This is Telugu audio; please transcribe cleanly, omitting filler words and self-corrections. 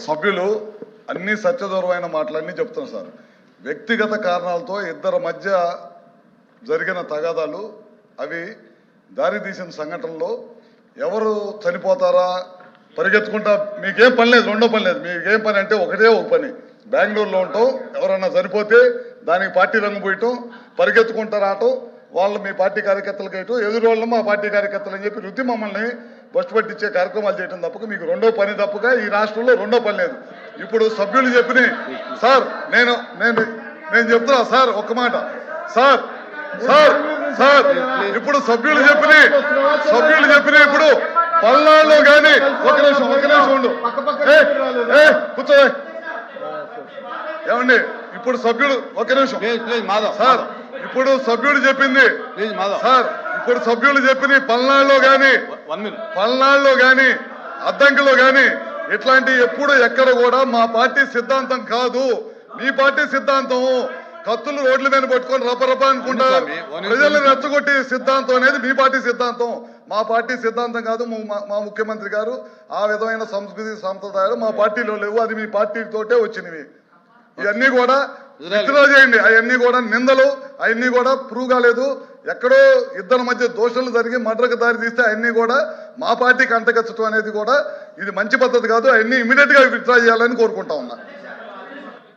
సభ్యులు అన్ని సత్యదూరమైన మాటలన్నీ చెప్తున్నారు సార్. వ్యక్తిగత కారణాలతో ఇద్దరి మధ్య జరిగిన తగాదాలు అవి దారి తీసిన సంఘటనలో ఎవరు చనిపోతారా పరిగెత్తుకుంటా మీకేం పని లేదు, రెండో పని లేదు. మీకేం పని అంటే ఒకటే ఒక పని, బెంగళూరులో ఉంటాం, ఎవరన్నా చనిపోతే దానికి పార్టీ రంగు పోయటం, పరిగెత్తుకుంటా రావటం, వాళ్ళు మీ పార్టీ కార్యకర్తలకు వేయటం, ఎదురు వాళ్ళు మా పార్టీ కార్యకర్తలు అని చెప్పి వృత్తి మమ్మల్ని బస్టు పట్టించే కార్యక్రమాలు చేయడం తప్పక మీకు రెండో పని తప్పక ఈ రాష్ట్రంలో రెండో పని లేదు. ఇప్పుడు సభ్యులు చెప్పిన సార్ నేను నేను నేను చెప్తున్నా సార్ ఒక్క మాట సార్ సార్ సార్ ఇప్పుడు సభ్యులు చెప్పిన ఇప్పుడు పల్నాడులో కానీ ఒక నిమిషం ఉండు కూర్చో ఏమండి ఇప్పుడు సభ్యుడు ఒక నిమిషం సార్ ఇప్పుడు సభ్యుడు చెప్పింది సార్ ఇప్పుడు సభ్యులు చెప్పింది పల్నాడులో గాని అద్దంకిలో గాని ఇట్లాంటి ఎప్పుడు ఎక్కడ కూడా మా పార్టీ సిద్ధాంతం కాదు, మీ పార్టీ సిద్ధాంతం కత్తులు రోడ్ల మీద పట్టుకొని రపరప అనుకుంటా ప్రజల్ని రెచ్చగొట్టి సిద్ధాంతం అనేది మీ పార్టీ సిద్ధాంతం, మా పార్టీ సిద్ధాంతం కాదు. మా ముఖ్యమంత్రి గారు ఆ విధమైన సంస్కృతి సాంప్రదాయాలు మా పార్టీలో లేవు, అది మీ పార్టీతోటే వచ్చినవి. ఇవన్నీ కూడా విత్డ్రా చేయండి. అవన్నీ కూడా నిందలు, అవన్నీ కూడా ప్రూవ్ కాలేదు. ఎక్కడో ఇద్దరి మధ్య దోషాలు జరిగి మర్డర్కి దారి తీస్తే అవన్నీ కూడా మా పార్టీకి అంటగచ్చటం అనేది కూడా ఇది మంచి పద్ధతి కాదు. అవన్నీ ఇమీడియట్ గా విత్డ్రా చేయాలని కోరుకుంటా ఉన్నా.